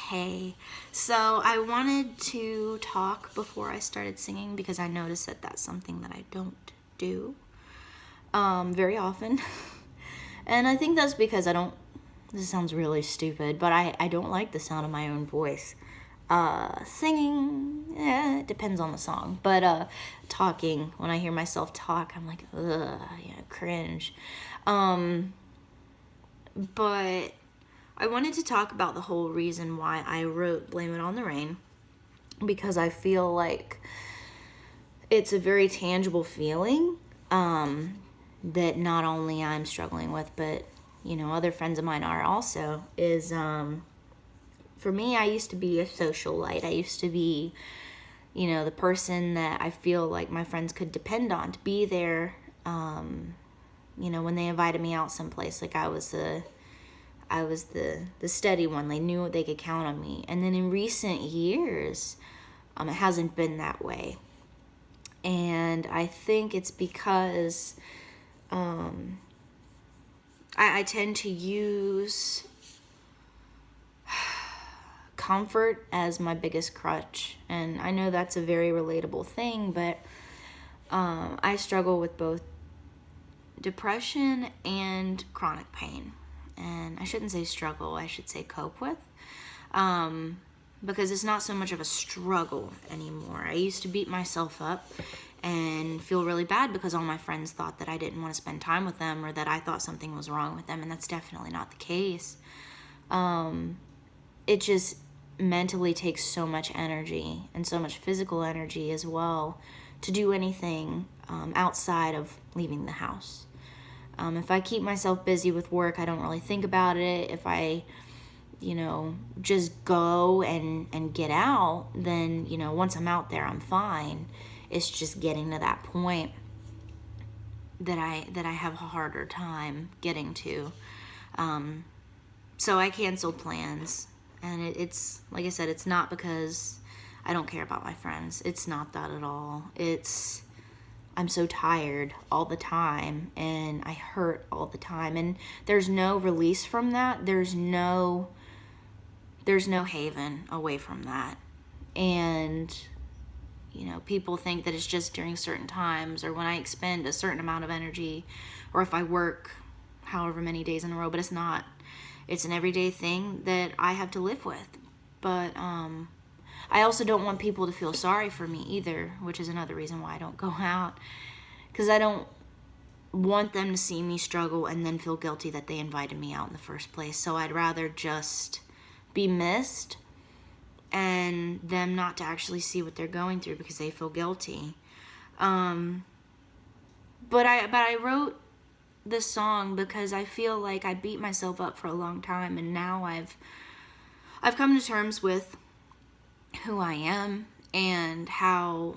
Hey, so I wanted to talk before I started singing because I noticed that that's something that I don't do very often. And I think that's because this sounds really stupid, but I don't like the sound of my own voice. Singing, it depends on the song, but talking, when I hear myself talk, I'm like, ugh, cringe. But I wanted to talk about the whole reason why I wrote Blame It on the Rain, because I feel like it's a very tangible feeling that not only I'm struggling with, but, other friends of mine are also, is, for me, I used to be a socialite. I used to be, the person that I feel like my friends could depend on to be there, when they invited me out someplace. Like I was the steady one. They knew they could count on me. And then in recent years, it hasn't been that way. And I think it's because I tend to use comfort as my biggest crutch. And I know that's a very relatable thing, but I struggle with both depression and chronic pain. And I shouldn't say struggle, I should say cope with, because it's not so much of a struggle anymore. I used to beat myself up and feel really bad because all my friends thought that I didn't want to spend time with them, or that I thought something was wrong with them, and that's definitely not the case. It just mentally takes so much energy, and so much physical energy as well, to do anything outside of leaving the house. If I keep myself busy with work, I don't really think about it. If I, just go and get out, then, once I'm out there, I'm fine. It's just getting to that point that I have a harder time getting to. So I canceled plans. And it's, like I said, it's not because I don't care about my friends. It's not that at all. I'm so tired all the time, and I hurt all the time, and there's no release from that. There's no haven away from that. And, people think that it's just during certain times, or when I expend a certain amount of energy, or if I work however many days in a row, but it's not. It's an everyday thing that I have to live with. But I also don't want people to feel sorry for me either, which is another reason why I don't go out. Because I don't want them to see me struggle and then feel guilty that they invited me out in the first place. So I'd rather just be missed and them not to actually see what they're going through because they feel guilty. But I wrote this song because I feel like I beat myself up for a long time, and now I've come to terms with who I am and how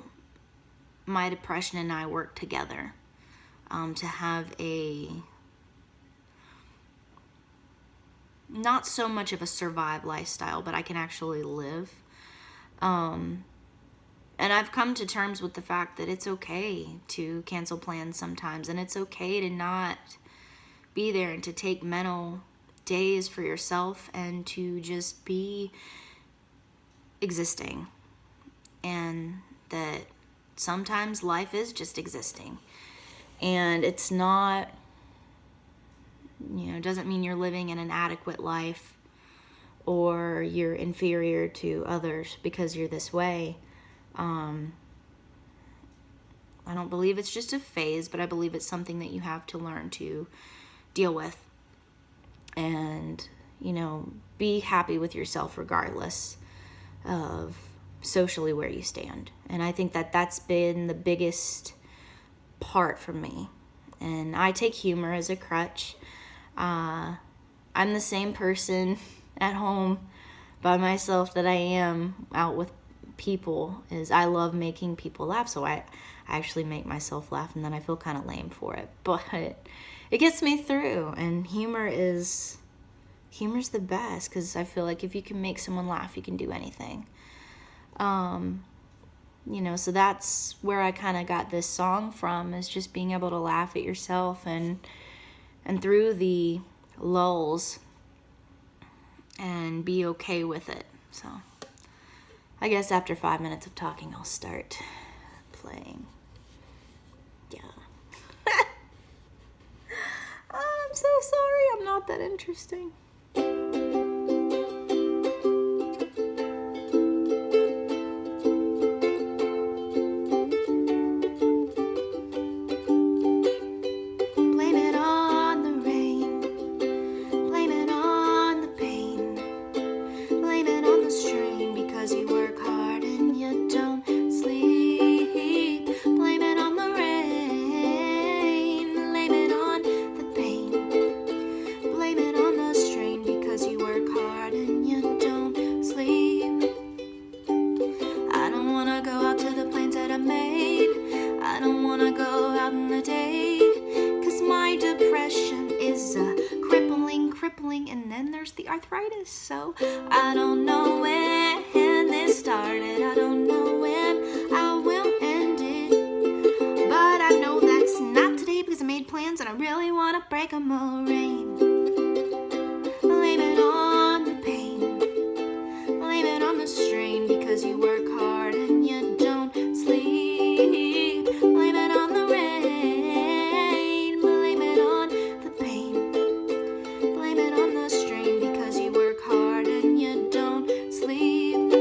my depression and I work together to have not so much of a survive lifestyle, but I can actually live. And I've come to terms with the fact that it's okay to cancel plans sometimes, and it's okay to not be there, and to take mental days for yourself and to just be existing. And that sometimes life is just existing, and it's not, doesn't mean you're living an inadequate life or you're inferior to others because you're this way. I don't believe it's just a phase, but I believe it's something that you have to learn to deal with, and be happy with yourself regardless of socially where you stand. And I think that that's been the biggest part for me. And I take humor as a crutch. I'm the same person at home by myself that I am out with people. Is I love making people laugh, so I actually make myself laugh, and then I feel kind of lame for it, but it gets me through. And humor's the best, because I feel like if you can make someone laugh, you can do anything. So that's where I kind of got this song from, is just being able to laugh at yourself and through the lulls and be okay with it. So I guess after 5 minutes of talking, I'll start playing. Yeah. I'm so sorry. I'm not that interesting. Blame it on the rain. Blame it on the pain. Blame it on the strain because you work hard and you don't sleep. Blame it on the rain. Blame it on the pain. Blame it on the strain because you work hard and you don't sleep. I don't wanna go out to the plans that I made. I don't wanna go out in the day, 'cause my depression is crippling, and then there's the arthritis. So I don't know when this started, I don't know when I will end it, but I know that's not today because I made plans and I really wanna break them all. Rain, blame it on the pain, blame it on the strain because you work hard and you don't sleep. Blame it on the rain, blame it on the pain, blame it on the strain because you work hard and you don't sleep.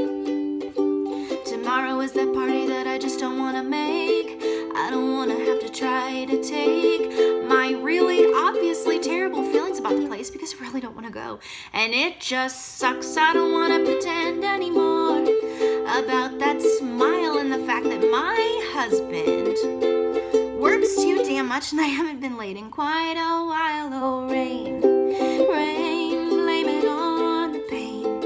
Tomorrow is that party that I just don't want to make. I don't want to have to try to take my really obviously terrible feelings about the place because I really don't want to go. And it just sucks. I don't want to pretend anymore about that smile and the fact that my husband works too damn much and I haven't been late in quite a while. Oh, rain, rain, blame it on the pain,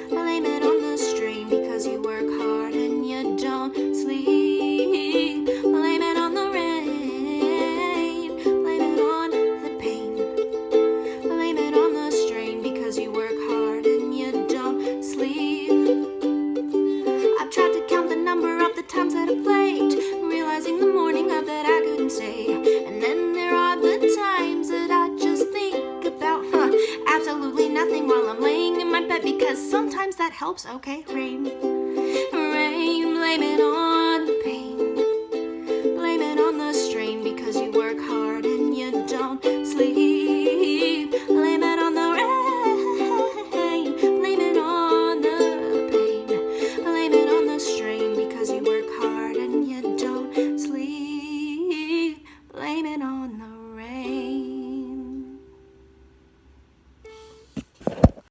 blame it on the strain because you work hard and you don't sleep. Blame it on the rain, blame it on the pain, blame it on the strain because you work hard and you don't sleep. I've tried to count the number of the times that I've late, realizing the morning of that I couldn't say. And then there are the times that I just think about absolutely nothing while I'm laying in my bed, because sometimes that helps. Okay, rain, rain, blame it on